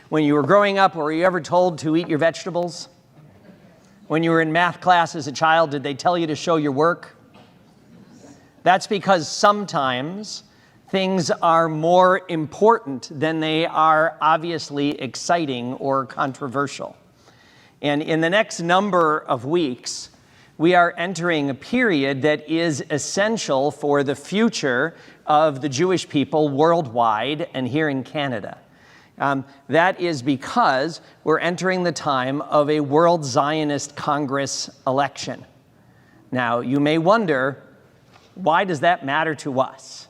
When you were growing up, were you ever told to eat your vegetables? When you were in math class as a child, did they tell you to show your work? That's because sometimes things are more important than they are obviously exciting or controversial. And in the next number of weeks, we are entering a period that is essential for the future of the Jewish people worldwide and here in Canada. That is because we're entering the time of a World Zionist Congress election. Now, you may wonder, why does that matter to us?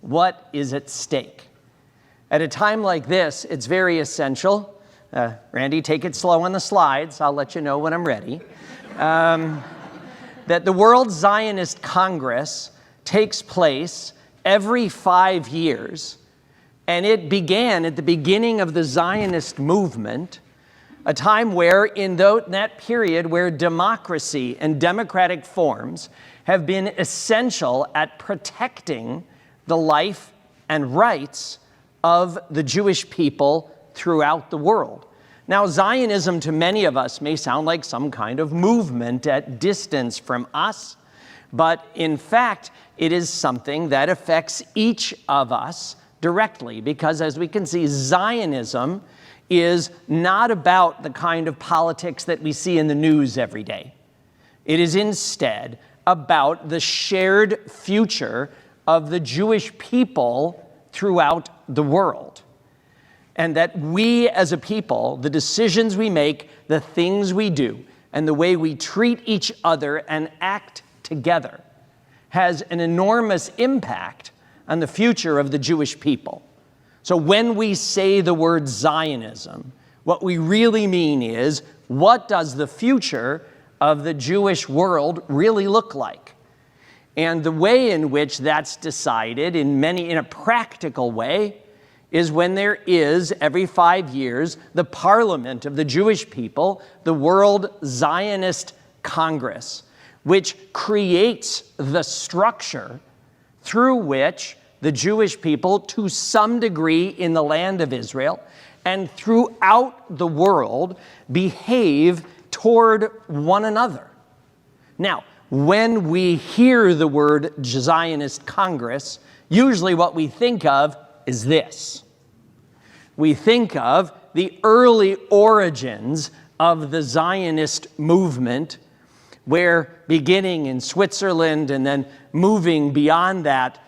What is at stake? At a time like this, it's very essential. Randy, take it slow on the slides. I'll let you know when I'm ready. That the World Zionist Congress takes place every 5 years, and it began at the beginning of the Zionist movement, a time where in that period where democracy and democratic forms have been essential at protecting the life and rights of the Jewish people throughout the world. Now, Zionism to many of us may sound like some kind of movement at distance from us, but in fact, it is something that affects each of us directly, because as we can see, Zionism is not about the kind of politics that we see in the news every day. It is instead about the shared future of the Jewish people throughout the world. And that we as a people, the decisions we make, the things we do, and the way we treat each other and act together has an enormous impact on the future of the Jewish people. So when we say the word Zionism, what we really mean is, what does the future of the Jewish world really look like? And the way in which that's decided in a practical way is when there is, every 5 years, the parliament of the Jewish people, the World Zionist Congress, which creates the structure through which the Jewish people, to some degree in the land of Israel and throughout the world, behave toward one another. Now, when we hear the word Zionist Congress, usually what we think of is this. We think of the early origins of the Zionist movement, where beginning in Switzerland and then moving beyond that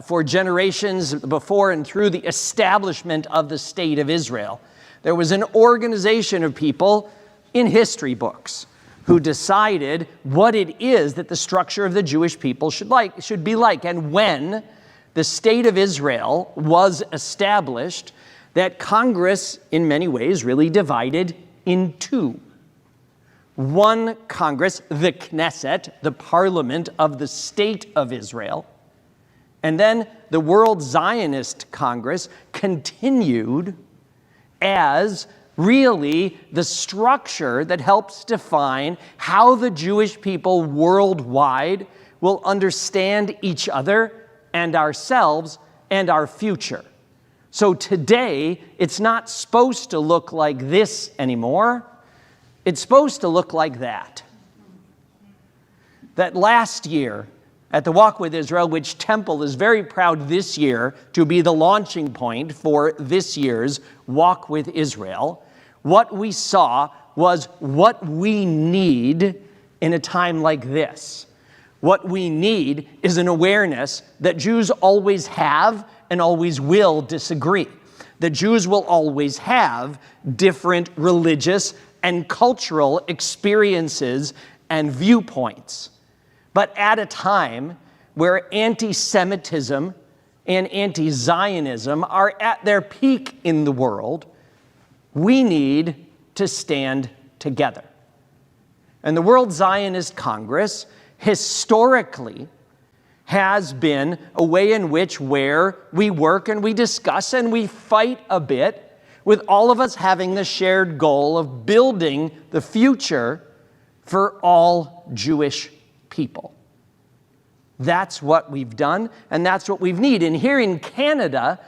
for generations before and through the establishment of the State of Israel, there was an organization of people in history books who decided what it is that the structure of the Jewish people should be like. And when the State of Israel was established, that Congress, in many ways, really divided in two. One Congress, the Knesset, the parliament of the State of Israel, and then the World Zionist Congress continued as really the structure that helps define how the Jewish people worldwide will understand each other and ourselves and our future. So today, it's not supposed to look like this anymore. It's supposed to look like that. That last year at the Walk with Israel, which Temple is very proud this year to be the launching point for this year's Walk with Israel, what we saw was what we need in a time like this. What we need is an awareness that Jews always have and always will disagree. The Jews will always have different religious and cultural experiences and viewpoints. But at a time where anti-Semitism and anti-Zionism are at their peak in the world, we need to stand together. And the World Zionist Congress historically has been a way in which where we work and we discuss and we fight a bit, with all of us having the shared goal of building the future for all Jewish people. That's what we've done, and that's what we need. And here in Canada,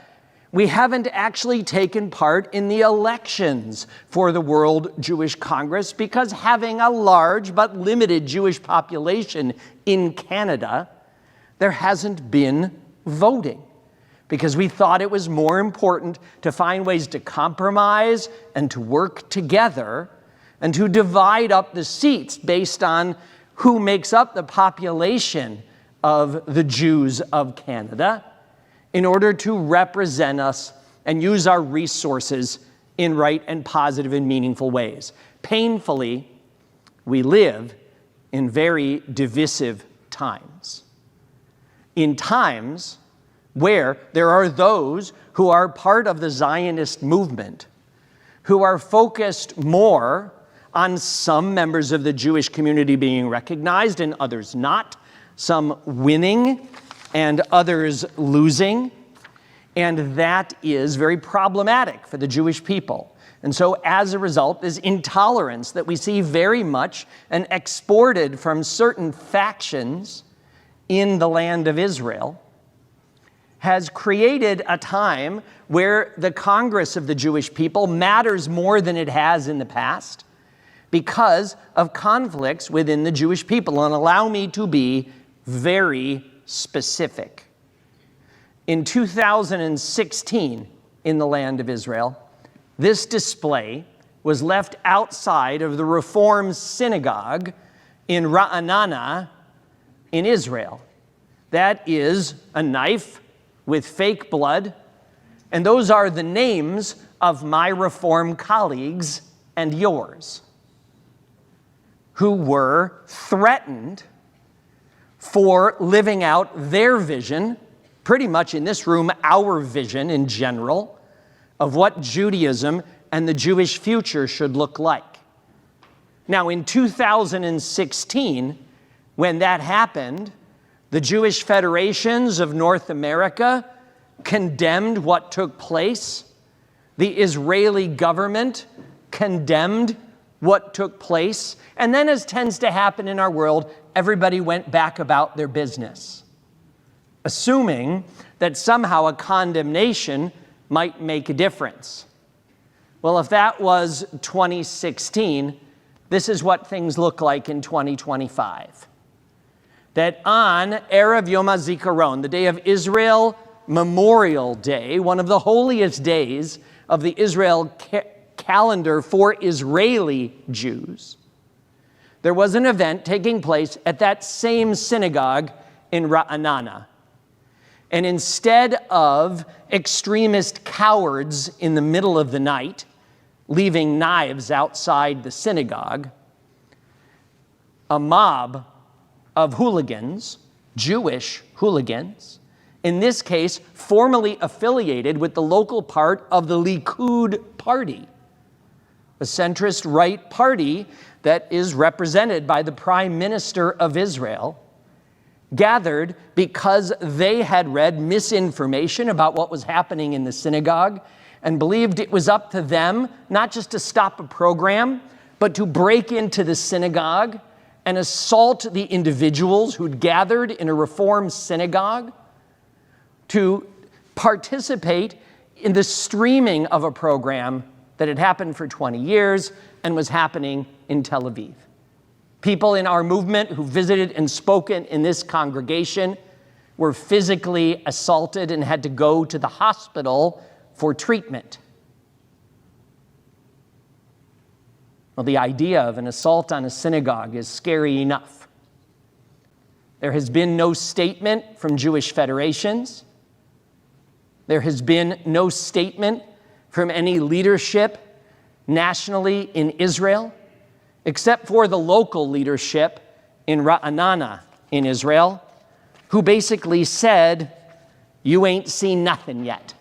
We haven't actually taken part in the elections for the World Jewish Congress because having a large but limited Jewish population in Canada, there hasn't been voting because we thought it was more important to find ways to compromise and to work together and to divide up the seats based on who makes up the population of the Jews of Canada, in order to represent us and use our resources in right and positive and meaningful ways. Painfully, we live in very divisive times. In times where there are those who are part of the Zionist movement who are focused more on some members of the Jewish community being recognized and others not, some winning and others losing, and that is very problematic for the Jewish people. And so as a result, this intolerance that we see very much and exported from certain factions in the land of Israel has created a time where the Congress of the Jewish people matters more than it has in the past because of conflicts within the Jewish people. And allow me to be very specific. In 2016, in the land of Israel, this display was left outside of the Reform synagogue in Ra'anana in Israel. That is a knife with fake blood, and those are the names of my Reform colleagues and yours, who were threatened for living out their vision, pretty much in this room, our vision in general, of what Judaism and the Jewish future should look like. Now, in 2016, when that happened, the Jewish federations of North America condemned what took place. The Israeli government condemned what took place. And then, as tends to happen in our world, everybody went back about their business, assuming that somehow a condemnation might make a difference. Well, if that was 2016, this is what things look like in 2025. That on Erev Yom HaZikaron, the day of Israel Memorial Day, one of the holiest days of the Israel calendar for Israeli Jews, there was an event taking place at that same synagogue in Ra'anana. And instead of extremist cowards in the middle of the night leaving knives outside the synagogue, a mob of hooligans, Jewish hooligans, in this case formally affiliated with the local part of the Likud party, a centrist right party that is represented by the Prime Minister of Israel, gathered because they had read misinformation about what was happening in the synagogue and believed it was up to them not just to stop a program, but to break into the synagogue and assault the individuals who'd gathered in a Reform synagogue, to participate in the streaming of a program that had happened for 20 years and was happening in Tel Aviv. People in our movement who visited and spoken in this congregation were physically assaulted and had to go to the hospital for treatment. Well, the idea of an assault on a synagogue is scary enough. There has been no statement from Jewish federations. There has been no statement from any leadership nationally in Israel, except for the local leadership in Ra'anana in Israel, who basically said, "You ain't seen nothing yet."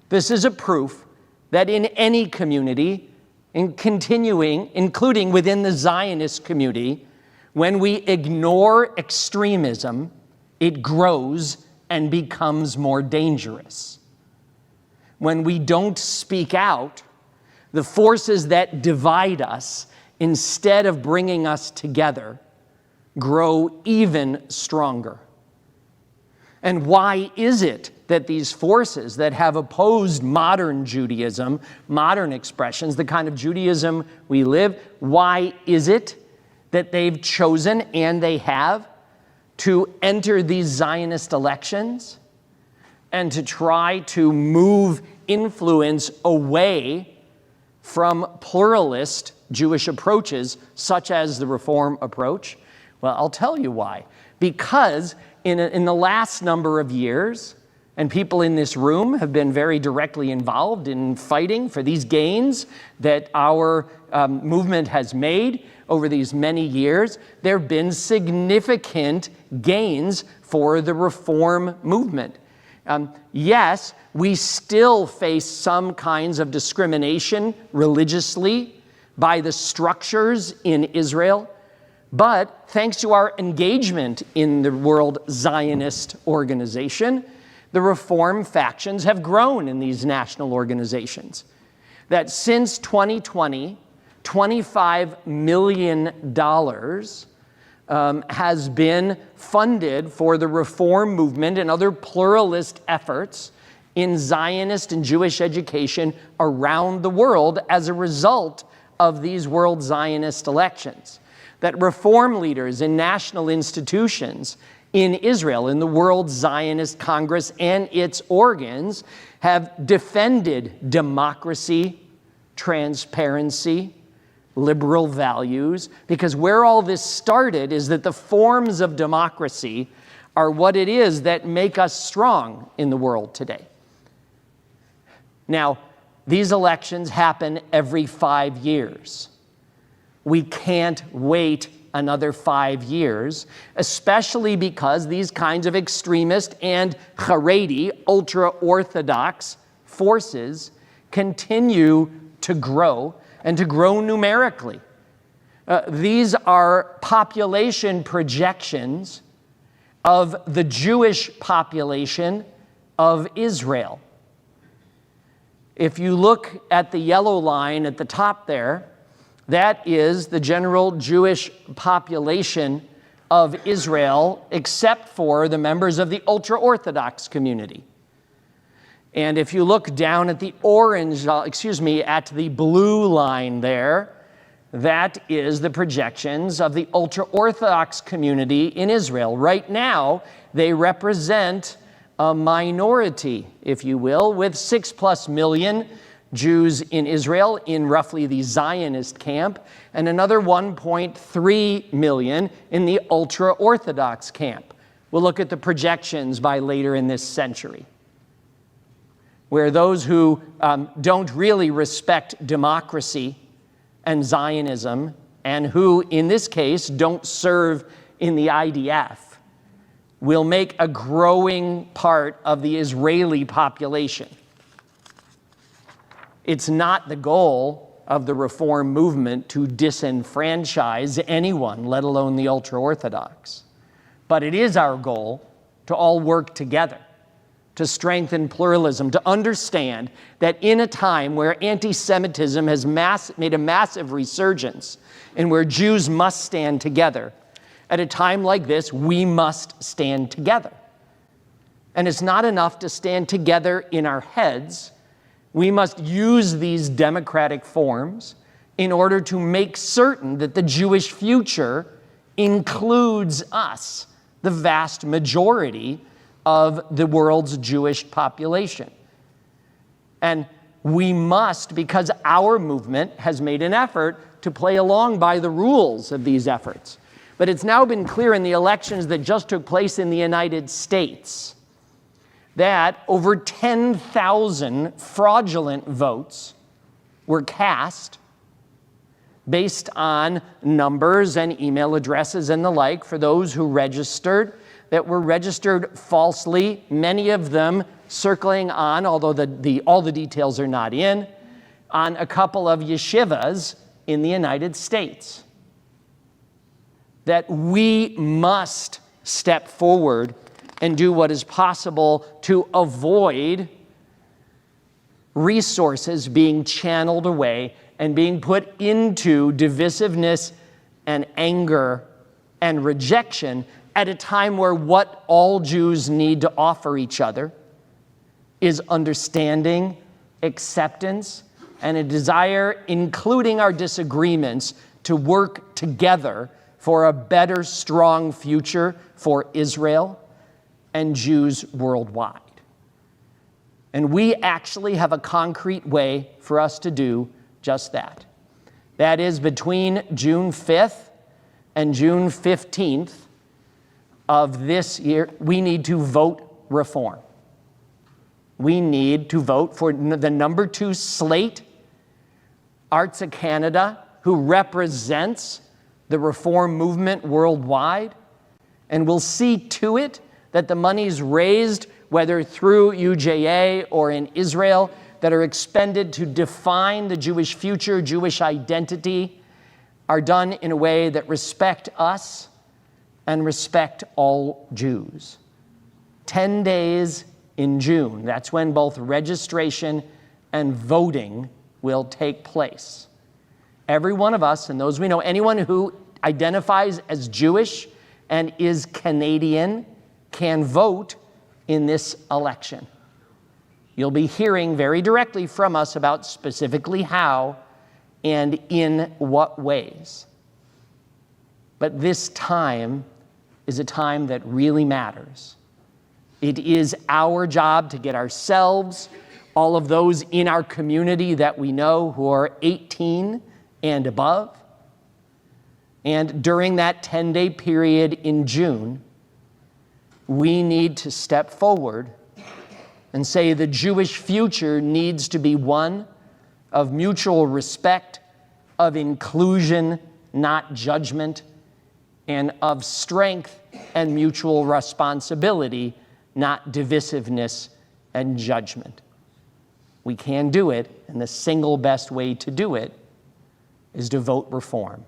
This is a proof that in any community, including within the Zionist community, when we ignore extremism, it grows and becomes more dangerous. When we don't speak out, the forces that divide us, instead of bringing us together, grow even stronger. And why is it that these forces that have opposed modern Judaism, modern expressions, the kind of Judaism we live, why is it that they've chosen, and they have, to enter these Zionist elections and to try to move influence away from pluralist Jewish approaches, such as the Reform approach? Well, I'll tell you why. Because in the last number of years, and people in this room have been very directly involved in fighting for these gains that our movement has made over these many years, there have been significant gains for the Reform movement. Yes, we still face some kinds of discrimination religiously by the structures in Israel, but thanks to our engagement in the World Zionist Organization, the Reform factions have grown in these national organizations. That since 2020, $25 million has been funded for the Reform movement and other pluralist efforts in Zionist and Jewish education around the world as a result of these World Zionist elections. That Reform leaders in national institutions in Israel, in the World Zionist Congress and its organs, have defended democracy, transparency, liberal values, because where all this started is that the forms of democracy are what it is that make us strong in the world today. Now, these elections happen every 5 years. We can't wait another 5 years, especially because these kinds of extremist and Haredi, ultra-Orthodox forces continue to grow, and to grow numerically. These are population projections of the Jewish population of Israel. If you look at the yellow line at the top there, that is the general Jewish population of Israel, except for the members of the ultra-Orthodox community. And if you look down at the at the blue line there, that is the projections of the ultra-Orthodox community in Israel. Right now, they represent a minority, if you will, with 6+ million Jews in Israel in roughly the Zionist camp, and another 1.3 million in the ultra-Orthodox camp. We'll look at the projections by later in this century, where those who don't really respect democracy and Zionism, and who, in this case, don't serve in the IDF, will make a growing part of the Israeli population. It's not the goal of the Reform movement to disenfranchise anyone, let alone the ultra-Orthodox. But it is our goal to all work together to strengthen pluralism, to understand that in a time where anti-Semitism has made a massive resurgence and where Jews must stand together, at a time like this, we must stand together. And it's not enough to stand together in our heads. We must use these democratic forms in order to make certain that the Jewish future includes us, the vast majority of the world's Jewish population. And we must, because our movement has made an effort to play along by the rules of these efforts. But it's now been clear in the elections that just took place in the United States that over 10,000 fraudulent votes were cast based on numbers and email addresses and the like for those who registered, that were registered falsely, many of them circling on, although all the details are not in, on a couple of yeshivas in the United States. That we must step forward and do what is possible to avoid resources being channeled away and being put into divisiveness and anger and rejection at a time where what all Jews need to offer each other is understanding, acceptance, and a desire, including our disagreements, to work together for a better, strong future for Israel and Jews worldwide. And we actually have a concrete way for us to do just that. That is, between June 5th and June 15th of this year, we need to vote reform. We need to vote for the number 2 slate, ARZA Canada, who represents the reform movement worldwide, and will see to it that the monies raised, whether through UJA or in Israel, that are expended to define the Jewish future, Jewish identity, are done in a way that respect us and respect all Jews. 10 days in June, that's when both registration and voting will take place. Every one of us, and those we know, anyone who identifies as Jewish and is Canadian can vote in this election. You'll be hearing very directly from us about specifically how and in what ways. But this time is a time that really matters. It is our job to get ourselves, all of those in our community that we know who are 18 and above, and during that 10-day period in June, we need to step forward and say the Jewish future needs to be one of mutual respect, of inclusion, not judgment, and of strength and mutual responsibility, not divisiveness and judgment. We can do it, and the single best way to do it is to vote reform,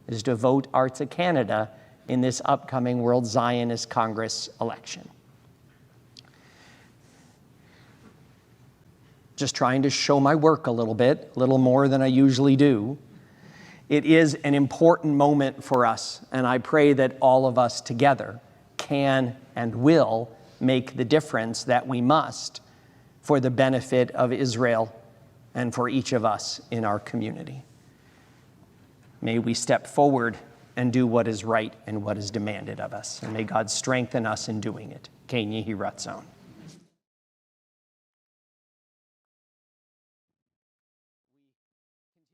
is to vote ARZA Canada in this upcoming World Zionist Congress election. Just trying to show my work a little more than I usually do. It is an important moment for us, and I pray that all of us together can and will make the difference that we must for the benefit of Israel and for each of us in our community. May we step forward and do what is right and what is demanded of us, and may God strengthen us in doing it. Ken Yehi Ratzon.